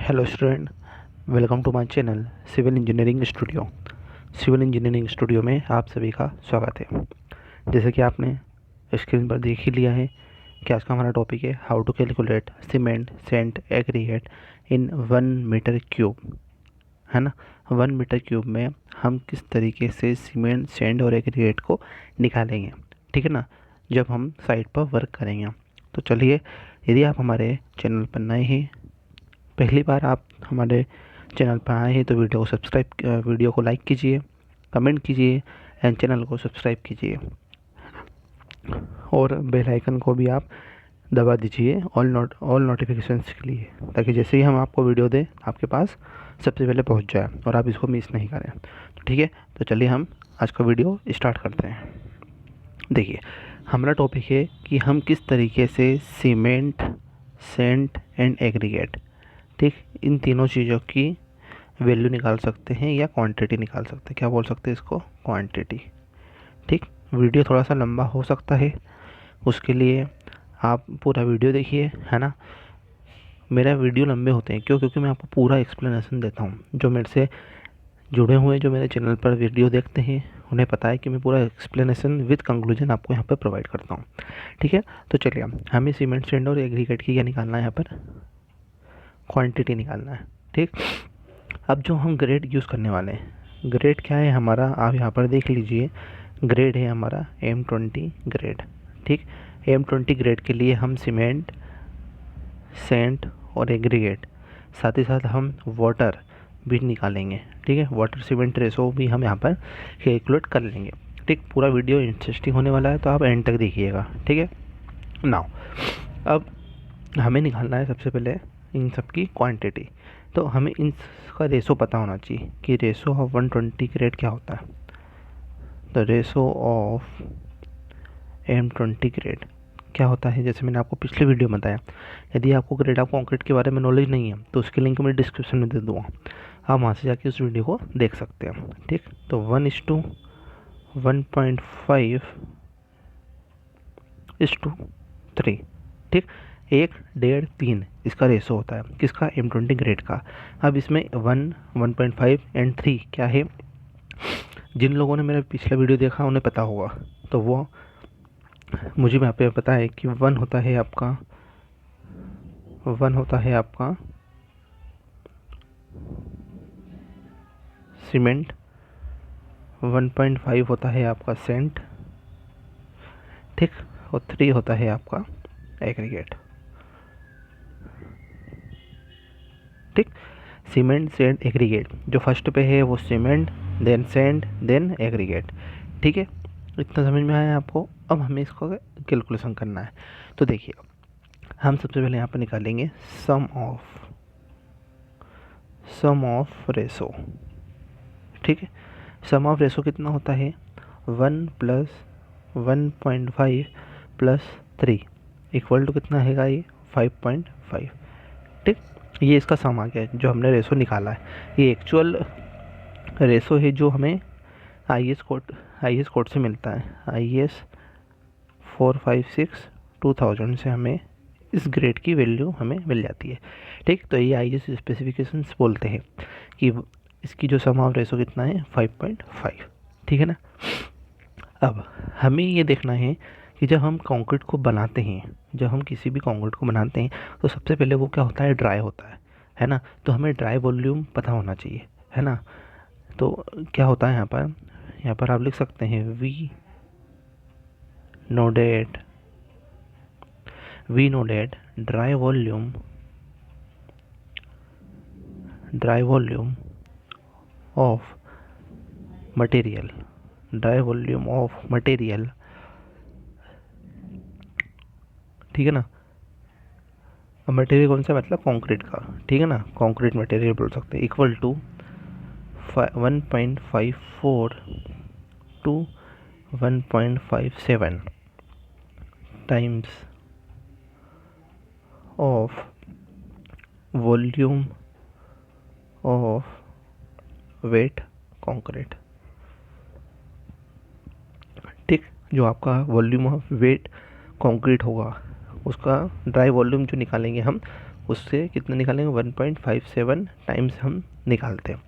Hello student, welcome to my channel civil engineering studio. Civil engineering studio में आप सभी का स्वागत है। जैसे कि आपने स्क्रीन पर देख ही लिया है कि आज का हमारा टॉपिक है how to calculate cement sand aggregate in 1 metre cube, है ना। 1 मीटर क्यूब में हम किस तरीके से सीमेंट सैंड और एग्रीगेट को निकालेंगे, ठीक है ना, जब हम साइट पर वर्क करेंगे। तो चलिए, यदि आप हमारे चैनल पर नए हैं, पहली बार आप हमारे चैनल पर आए हैं, तो वीडियो को लाइक कीजिए, कमेंट कीजिए एंड चैनल को सब्सक्राइब कीजिए और बेल आइकन को भी आप दबा दीजिए ऑल नोटिफिकेशंस के लिए, ताकि जैसे ही हम आपको वीडियो दें आपके पास सबसे पहले पहुंच जाए और आप इसको मिस नहीं करें। तो ठीक है, तो चलिए हम आज का वीडियो स्टार्ट करते हैं। देखिए, हमारा टॉपिक है कि हम किस तरीके से सीमेंट सैंड एंड एग्रीगेट, ठीक, इन तीनों चीज़ों की वैल्यू निकाल सकते हैं या क्वांटिटी निकाल सकते हैं। क्या बोल सकते हैं इसको? क्वांटिटी। ठीक, वीडियो थोड़ा सा लंबा हो सकता है, उसके लिए आप पूरा वीडियो देखिए, है ना। मेरा वीडियो लंबे होते हैं क्यों? क्योंकि मैं आपको पूरा एक्सप्लेनेशन देता हूँ। जो मेरे से जुड़े हुए, जो मेरे चैनल पर वीडियो देखते हैं, उन्हें पता है कि मैं पूरा एक्सप्लेनेशन विद कंक्लूजन आपको यहाँ पर प्रोवाइड करता हूँ। ठीक है, तो चलिए, हमें सीमेंट सैंड और एग्रीगेट की क्या निकालना है? यहाँ पर क्वांटिटी निकालना है। ठीक, अब जो हम ग्रेड यूज़ करने वाले हैं, ग्रेड क्या है हमारा, आप यहाँ पर देख लीजिए। ग्रेड है हमारा M20 ग्रेड। ठीक, M20 ग्रेड के लिए हम सीमेंट सैंड और एग्रीगेट, साथ ही साथ हम वाटर भी निकालेंगे। ठीक है, वाटर सीमेंट रेशो भी हम यहाँ पर कैलकुलेट कर लेंगे। ठीक, पूरा वीडियो इंटरेस्टिंग होने वाला है, तो आप एंड तक देखिएगा। ठीक है, नाउ अब हमें निकालना है सबसे पहले इन सब की क्वांटिटी। तो हमें इनका रेशो पता होना चाहिए कि रेशो ऑफ 120 ग्रेड क्या होता है। तो रेशो ऑफ M20 ग्रेड क्या होता है, जैसे मैंने आपको पिछले वीडियो में बताया। यदि आपको ग्रेड ऑफ कंक्रीट के बारे में नॉलेज नहीं है तो उसकी लिंक मैं डिस्क्रिप्शन में दे दूँगा, आप वहाँ से जाके उस वीडियो को देख सकते हैं। ठीक, तो 1:1.5:3। ठीक, 1:1.5:3 इसका रेशो होता है। किसका? M20 ग्रेड का। अब इसमें 1, 1.5 एंड 3 क्या है? जिन लोगों ने मेरा पिछला वीडियो देखा उन्हें पता होगा, तो वो मुझे यहाँ पे पता है कि 1 होता है आपका सीमेंट, 1.5 होता है आपका सैंड, ठीक, और 3 होता है आपका एग्रीगेट। ठीक, सीमेंट सैंड एग्रीगेट, जो फर्स्ट पे है वो cement, then sand, then aggregate. ठीक है, इतना समझ में आया आपको? अब हमें इसको कैलकुलेशन करना है। तो देखिए, हम सबसे पहले यहाँ पर निकालेंगे सम ऑफ रेशो। ठीक है, सम ऑफ रेशो कितना होता है? 1 + 1.5 + 3 इक्वल टू कितना है ये? 5.5। ठीक, ये इसका सम आ गया है जो हमने रेशो निकाला है। ये एक्चुअल रेशो है जो हमें IS कोड से मिलता है। IS 456/2000 से हमें इस ग्रेड की वैल्यू हमें मिल जाती है। ठीक, तो ये IS स्पेसिफिकेशंस बोलते हैं कि इसकी जो सम ऑफ रेशो कितना है? 5.5। ठीक है ना। अब हमें ये देखना है कि जब हम कंक्रीट को बनाते हैं, जब हम किसी भी कंक्रीट को बनाते हैं, तो सबसे पहले वो क्या होता है? ड्राई होता है ना। तो हमें ड्राई वॉल्यूम पता होना चाहिए, है ना। तो क्या होता है यहाँ पर आप लिख सकते हैं we know that dry volume of material, ठीक है ना। अब मटेरियल कौन सा? मतलब कंक्रीट का, ठीक है ना, कंक्रीट मटेरियल बोल सकते हैं, equal to 1.54 to 1.57 times of volume of wet concrete. ठीक, जो आपका वॉल्यूम ऑफ वेट कंक्रीट होगा, उसका ड्राई वॉल्यूम जो निकालेंगे हम, उससे कितना निकालेंगे 1.57 टाइम्स हम निकालते हैं।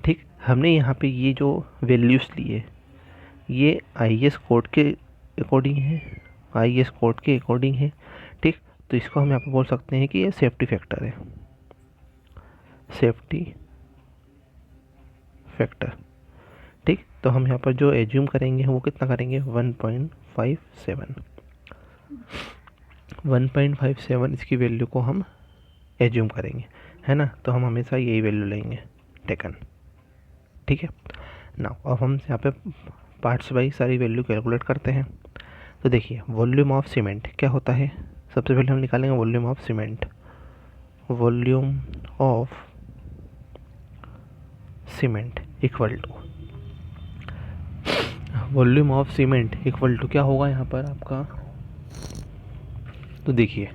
ठीक, हमने यहाँ पे ये जो वैल्यूज़ लिए ये IAS कोड के अकॉर्डिंग है, IAS कोड के अकॉर्डिंग है। ठीक, तो इसको हम यहाँ पे बोल सकते हैं कि ये सेफ्टी फैक्टर है, सेफ्टी फैक्टर। ठीक, तो हम यहाँ पर जो एज्यूम करेंगे वो कितना करेंगे 1.57 इसकी वैल्यू को हम एज्यूम करेंगे, है ना। तो हम हमेशा यही वैल्यू लेंगे टेकन। ठीक है ना, अब हम यहाँ पे पार्ट्स वाइज सारी वैल्यू कैलकुलेट करते हैं। तो देखिए वॉल्यूम ऑफ सीमेंट क्या होता है, सबसे पहले हम निकालेंगे volume of cement. Volume of cement equal to, volume of cement equal to क्या होगा यहाँ पर आपका। तो देखिए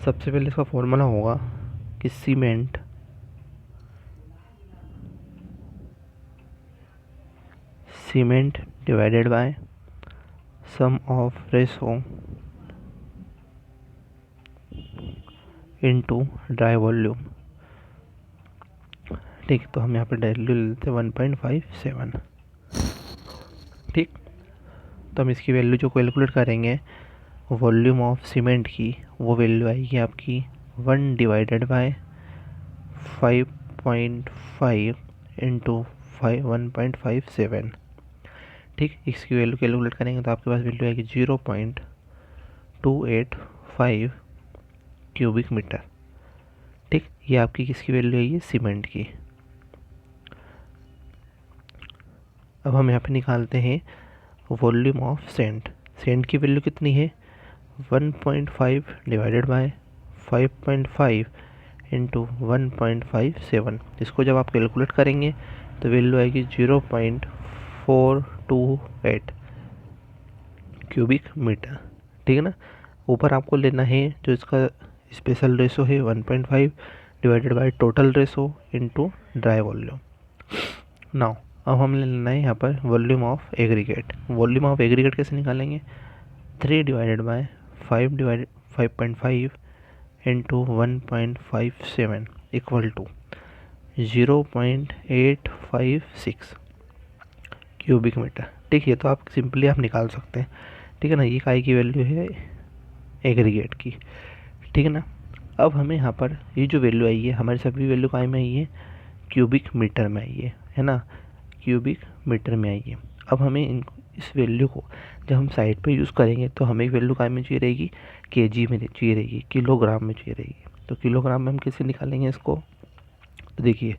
सबसे पहले इसका फॉर्मूला होगा कि cement divided by sum of ratio into dry volume. ठीक, तो हम यहाँ पे वैल्यू लेते हैं 1.57। ठीक, तो हम इसकी वैल्यू जो कैलकुलेट करेंगे वॉल्यूम ऑफ सीमेंट की, वो वैल्यू आएगी आपकी 1 डिवाइडेड बाय 5.5 इंटू 1.57। ठीक, इसकी वैल्यू कैलकुलेट करेंगे तो आपके पास वैल्यू आएगी 0.285 क्यूबिक मीटर। ठीक, ये आपकी किसकी वैल्यू है, ये सीमेंट की। अब हम यहाँ पे निकालते हैं वॉल्यूम ऑफ सेंट। सेंट की वैल्यू कितनी है 1.5 डिवाइडेड बाय 5.5 इंटू 1.57। इसको जब आप कैलकुलेट करेंगे तो वैल्यू आएगी 0.428 क्यूबिक मीटर। ठीक है ना, ऊपर आपको लेना है जो इसका स्पेशल रेशो है 1.5 divided by total ratio into dry volume. Now अब हम लेना है यहाँ पर volume of aggregate. Volume of aggregate कैसे निकालेंगे 3 divided by 5.5 into 1.57 equal to 0.856 cubic metre. ठीक है, तो आप सिंपली आप निकाल सकते हैं। ठीक है ना, ये काई की वैल्यू है एग्रीगेट की। ठीक है ना, अब हमें यहाँ पर ये जो वैल्यू आई है हमारी सभी वैल्यू काई में आई है क्यूबिक मीटर में आई है ना, क्यूबिक मीटर में आई है। अब हमें इस वैल्यू को जब हम साइड पे यूज़ करेंगे तो हमें वैल्यू काय में चाहिए रहेगी, केजी में चाहिए रहेगी, किलोग्राम में चाहिए रहेगी। तो किलोग्राम में हम कैसे निकालेंगे इसको, तो देखिए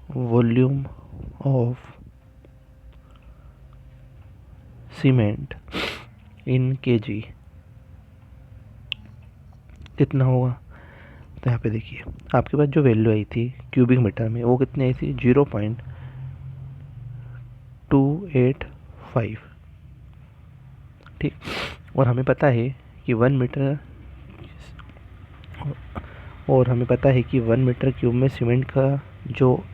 volume of cement in KG कितना होगा। तो यहाँ पे देखिए आपके पास जो वैल्यू आई थी क्यूबिक मीटर में वो कितनी आई थी 0.285। ठीक, और हमें पता है कि 1 मीटर क्यूब में सीमेंट का जो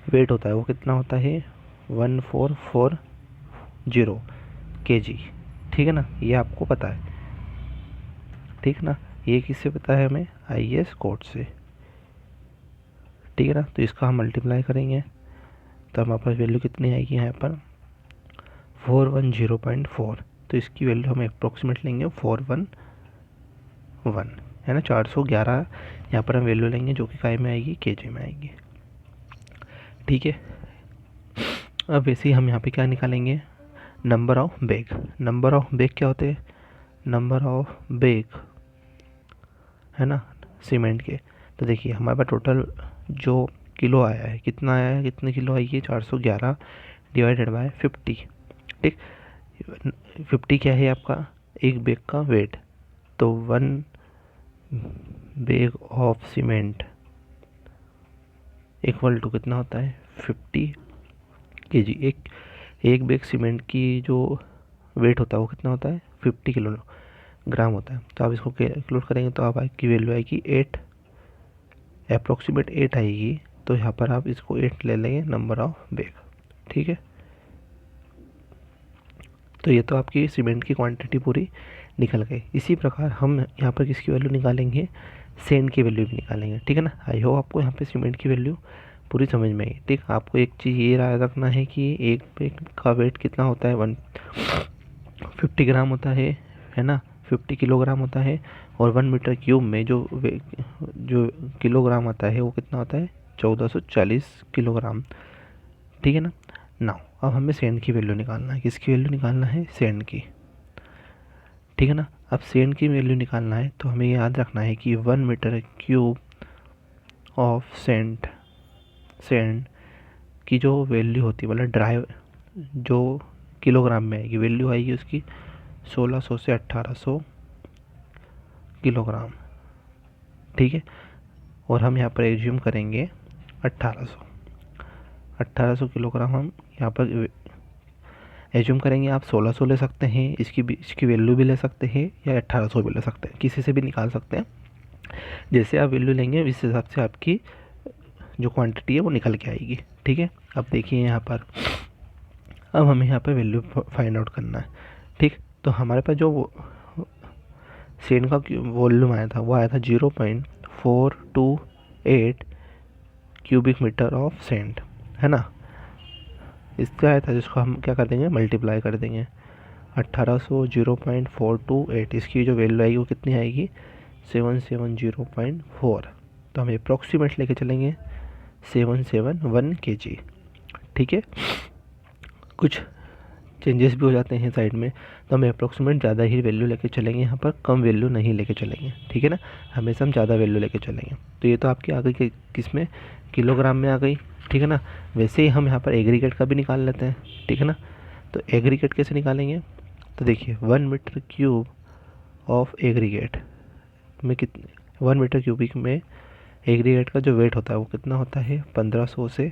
वेट होता है वो कितना होता है 1440 केजी। ठीक है ना, ये आपको पता है। ठीक ना, ये किससे पता है हमें IAS कोड से। ठीक है ना, तो इसका हम मल्टीप्लाई करेंगे तो हमारे पास वैल्यू कितनी आएगी यहाँ पर 410.4। तो इसकी वैल्यू हम अप्रोक्सीमेट लेंगे 411, है ना, 411 यहाँ पर हम वैल्यू लेंगे जो कि काय में आएगी केजी में आएगी। ठीक है, अब वैसे ही हम यहाँ पे क्या निकालेंगे number of bag. Number of bag क्या होते हैं, नंबर ऑफ बैग, है ना, सीमेंट के। तो देखिए हमारे पास टोटल जो किलो आया है कितना आया है, कितने किलो आई है 411 डिवाइडेड बाय 50। ठीक, 50 क्या है आपका एक बैग का वेट। तो 1 bag of cement equal to कितना होता है 50 केजी। एक बैग सीमेंट की जो वेट होता है वो कितना होता है 50 किलोग्राम होता है। तो आप इसको कैलकुलेट करेंगे तो आप की वैल्यू आएगी 8, अप्रोक्सीमेट 8 आएगी। तो यहाँ पर आप इसको 8 ले लेंगे नंबर ऑफ बैग। ठीक है, तो ये तो आपकी सीमेंट की क्वांटिटी पूरी निकल गए। इसी प्रकार हम यहाँ पर किसकी वैल्यू निकालेंगे, सैंड की वैल्यू भी निकालेंगे, ठीक है ना। आई होप आपको यहाँ पे सीमेंट की वैल्यू पूरी समझ में आई। ठीक, आपको एक चीज़ ये याद रखना है कि एक पेग का वेट कितना होता है, 150 ग्राम होता है ना, 50 किलोग्राम होता है। और 1 मीटर क्यूब में जो किलोग्राम आता है वो कितना होता है, 1440 किलोग्राम, ठीक है ना। नाउ अब हमें सैंड की वैल्यू निकालना है, किसकी वैल्यू निकालना है, सैंड की, ठीक है ना। अब सैंड की वैल्यू निकालना है तो हमें याद रखना है कि 1 मीटर क्यूब ऑफ सैंड की जो वैल्यू होती है, मतलब ड्राई जो किलोग्राम में आएगी, वैल्यू आएगी उसकी 1600 से 1800 किलोग्राम, ठीक है। और हम यहाँ पर एज्यूम करेंगे 1800 किलोग्राम हम यहाँ पर एज्यूम करेंगे। आप 1600 ले सकते हैं, इसकी वैल्यू भी ले सकते हैं, या 1800 भी ले सकते हैं, किसी से भी निकाल सकते हैं। जैसे आप वैल्यू लेंगे इस हिसाब से आपकी जो क्वांटिटी है वो निकल के आएगी, ठीक है। अब देखिए यहाँ पर, अब हमें यहाँ पर वैल्यू फाइंड आउट करना है, ठीक। तो हमारे पास जो सैंड का वॉल्यूम आया था वो आया था 0.428 क्यूबिक मीटर ऑफ सैंड, है ना। इसका आया था, जिसको हम क्या कर देंगे, मल्टीप्लाई कर देंगे 1800 0.428, इसकी जो वैल्यू आएगी वो कितनी आएगी, 770.4। तो हम अप्रॉक्सीमेट लेके चलेंगे 771 kg, ठीक है। कुछ चेंजेस भी हो जाते हैं साइड में, तो हम अप्रॉक्सीमेट ज़्यादा ही वैल्यू लेके चलेंगे, यहाँ पर कम वैल्यू नहीं लेके चलेंगे, ठीक है ना। हमेशा हम ज़्यादा वैल्यू लेके चलेंगे। तो ये तो आपकी आ गई किस में, किलोग्राम में आ गई, ठीक है ना। वैसे ही हम यहाँ पर एग्रीगेट का भी निकाल लेते हैं, ठीक है ना। तो एग्रीगेट कैसे निकालेंगे, तो देखिए 1 मीटर क्यूब ऑफ एग्रीगेट में कितने, 1 मीटर क्यूबिक में एग्रीगेट का जो वेट होता है वो कितना होता है, 1500 से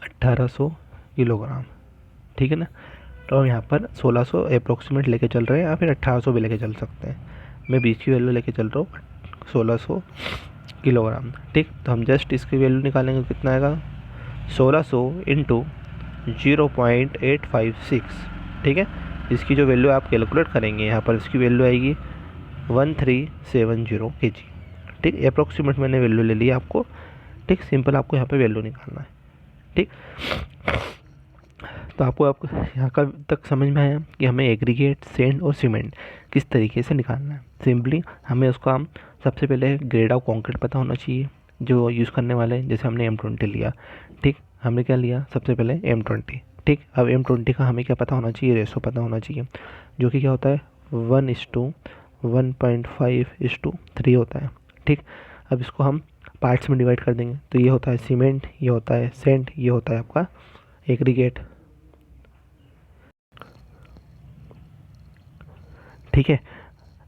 1800 किलोग्राम, ठीक है ना। तो हम यहाँ पर 1600 अप्रोक्सीमेट लेके चल रहे हैं, या फिर 1800 भी लेके चल सकते हैं। मैं बीच की वैल्यू लेके चल रहा हूँ 1600 किलोग्राम, ठीक। तो हम जस्ट इसकी वैल्यू निकालेंगे, कितना आएगा, 1600 इंटू 0.856, ठीक है। इसकी जो वैल्यू आप कैलकुलेट करेंगे यहाँ पर, इसकी वैल्यू आएगी 1370 kg, ठीक। अप्रोक्सीमेट मैंने वैल्यू ले ली आपको, ठीक। सिंपल आपको यहाँ पे वैल्यू निकालना है, ठीक। तो आपको यहाँ का तक समझ में आया कि हमें एग्रीगेट, सैंड और सीमेंट किस तरीके से निकालना है। सिंपली हमें उसका सबसे पहले ग्रेड ऑफ कंक्रीट पता होना चाहिए जो यूज़ करने वाले हैं। जैसे हमने M20 लिया, ठीक। हमने क्या लिया, सबसे पहले M20, ठीक। अब M20 का हमें क्या पता होना चाहिए, रेशो पता होना चाहिए, जो कि क्या होता है 1:1.5:3 होता है, ठीक। अब इसको हम पार्ट्स में डिवाइड कर देंगे। तो ये होता है सीमेंट, ये होता है सैंड, ये होता है आपका एग्रीगेट, ठीक है।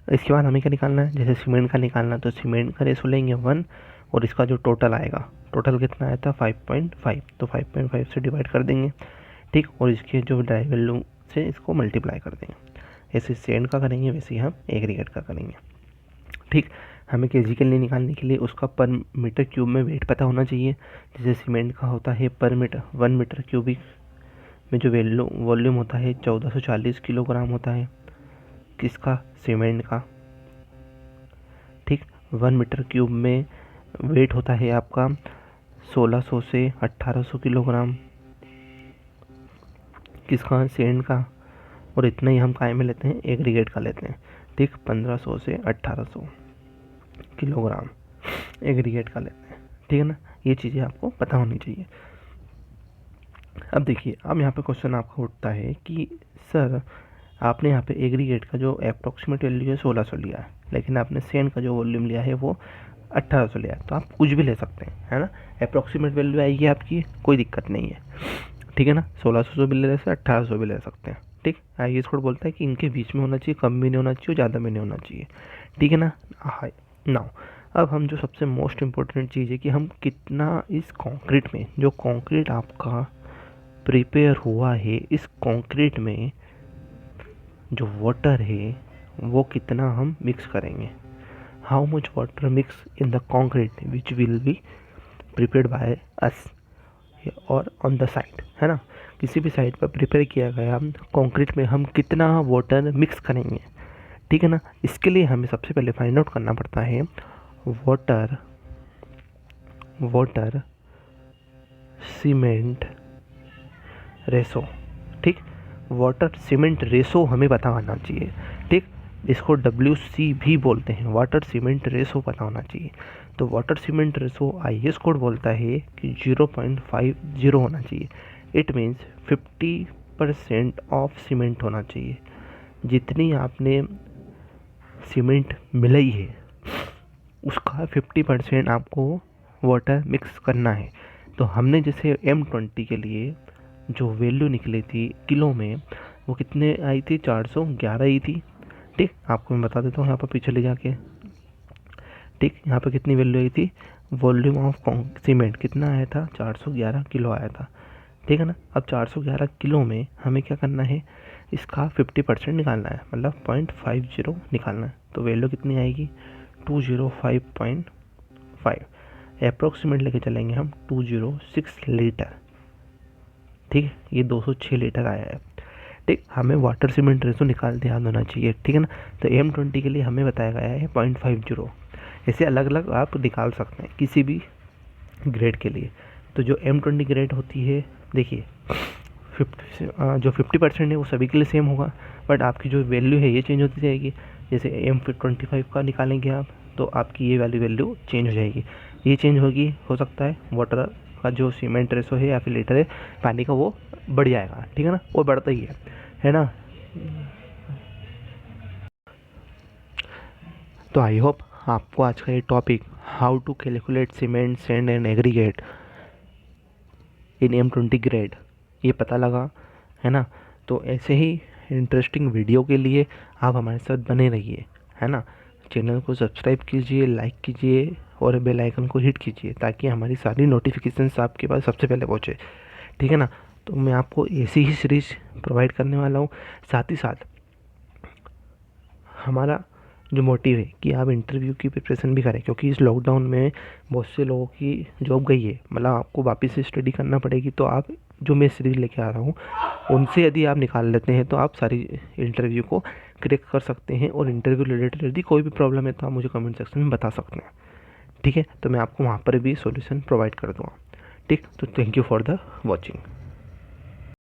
इसके बाद हमें क्या निकालना है, जैसे सीमेंट का निकालना है तो सीमेंट का रेशो लेंगे 1, और इसका जो टोटल आएगा, टोटल कितना आया था 5.5, तो 5.5 से डिवाइड कर देंगे, ठीक। और इसके जो ड्राई वैल्यू से इसको मल्टीप्लाई कर देंगे। ऐसे सैंड का करेंगे वैसे ही हम एग्रीगेट का करेंगे, ठीक। हमें केजी के लिए निकालने के लिए उसका पर मीटर क्यूब में वेट पता होना चाहिए। जैसे सीमेंट का होता है पर मीटर 1 मीटर क्यूबिक में जो वॉल्यूम होता है 1440 किलोग्राम होता है, किसका, सीमेंट का, ठीक। 1 मीटर क्यूब में वेट होता है आपका 1600 से 1800 किलोग्राम, किसका, सैंड का। और इतना ही हम काय में लेते हैं, एग्रीगेट का लेते हैं, ठीक। 1500 से 1800 किलोग्राम एग्रीगेट का लेते हैं, ठीक है ना। ये चीज़ें आपको पता होनी चाहिए। अब देखिए, अब यहाँ पे क्वेश्चन आपका उठता है कि सर आपने यहाँ पे एग्रीगेट का जो अप्रॉक्सीमेट वैल्यू है 1600 लिया है, लेकिन आपने सैंड का जो वॉल्यूम लिया है वो 1800 लिया है। तो आप कुछ भी ले सकते हैं, है ना। अप्रॉक्सीमेट वैल्यू आएगी आपकी, कोई दिक्कत नहीं है, ठीक है ना। 1600 भी ले सकते हैं, 1800 भी ले सकते हैं, ठीक। IAS कोड बोलता है कि इनके बीच में होना चाहिए, कम भी नहीं होना चाहिए, ज़्यादा भी नहीं होना चाहिए, ठीक है ना। हाँ, नाउ अब हम जो सबसे मोस्ट इम्पोर्टेंट चीज़ है कि हम कितना इस कंक्रीट में, जो कंक्रीट आपका प्रिपेयर हुआ है, इस कंक्रीट में जो वाटर है वो कितना हम मिक्स करेंगे, how much water mix in the concrete which will be prepared by us और ऑन द साइट, है ना। किसी भी साइट पर प्रिपेयर किया गया कंक्रीट में हम कितना वाटर मिक्स करेंगे, ठीक है ना। इसके लिए हमें सबसे पहले फाइंड आउट करना पड़ता है वाटर सीमेंट रेशो। ठीक, वाटर सीमेंट रेशो हमें पता होना चाहिए। ठीक, इसको WC भी बोलते हैं, वाटर सीमेंट रेशो पता होना चाहिए। तो water cement ratio IS code बोलता है कि 0.50 होना चाहिए। इट मीन्स 50% ऑफ सीमेंट होना चाहिए। जितनी आपने सीमेंट मिलाई है उसका 50% आपको वाटर मिक्स करना है। तो हमने जैसे M20 के लिए जो वैल्यू निकली थी किलो में, वो कितने आई थी, 411 आई थी। ठीक, आपको मैं बता देता हूँ यहाँ पर पीछे ले जाके। ठीक, यहाँ पर कितनी वैल्यू आई थी, वॉल्यूम ऑफ सीमेंट कितना आया था, 411 किलो आया था। ठीक है ना। अब 411 किलो में हमें क्या करना है, इसका 50% निकालना है, मतलब 0.50 निकालना है। तो वैल्यू कितनी आएगी, 205.5। अप्रोक्सीमेट लेके चलेंगे हम 206 लीटर। ठीक है, ये 206 लीटर आया है। ठीक, हमें वाटर सीमेंट रेशो निकाल ध्यान होना चाहिए। ठीक है ना। तो M20 के लिए हमें बताया गया है 0.50। ऐसे अलग अलग आप निकाल सकते हैं किसी भी ग्रेड के लिए। तो जो M20 ग्रेड होती है, देखिए 50% है वो सभी के लिए सेम होगा, बट आपकी जो वैल्यू है ये चेंज होती जाएगी। जैसे M25 का निकालेंगे आप, तो आपकी ये वाली वैल्यू चेंज हो जाएगी। ये चेंज होगी, हो सकता है वाटर का जो सीमेंट रेशो है या फिर लीटर है पानी का, वो बढ़ जाएगा। ठीक है ना, वो बढ़ता ही है ना। तो आई होप आपको आज का ये topic how to calculate cement sand and aggregate in M20 grade ये पता लगा, है ना। तो ऐसे ही इंटरेस्टिंग वीडियो के लिए आप हमारे साथ बने रहिए, है ना। चैनल को सब्सक्राइब कीजिए, लाइक कीजिए और बेल आइकन को हिट कीजिए ताकि हमारी सारी नोटिफिकेशंस आपके पास सबसे पहले पहुँचे। ठीक है ना। तो मैं आपको ऐसी ही सीरीज प्रोवाइड करने वाला हूँ। साथ ही साथ हमारा जो मोटिव है कि आप इंटरव्यू की प्रिपरेशन भी करें, क्योंकि इस लॉकडाउन में बहुत से लोगों की जॉब गई है, मतलब आपको वापस से स्टडी करना पड़ेगी। तो आप जो मैं सीरीज लेके आ रहा हूँ उनसे यदि आप निकाल लेते हैं तो आप सारी इंटरव्यू को क्रैक कर सकते हैं। और इंटरव्यू रिलेटेड यदि कोई भी प्रॉब्लम है तो आप मुझे कमेंट सेक्शन में बता सकते हैं। ठीक है, तो मैं आपको वहाँ पर भी सॉल्यूशन प्रोवाइड कर दूँगा। ठीक, तो thank you for the watching.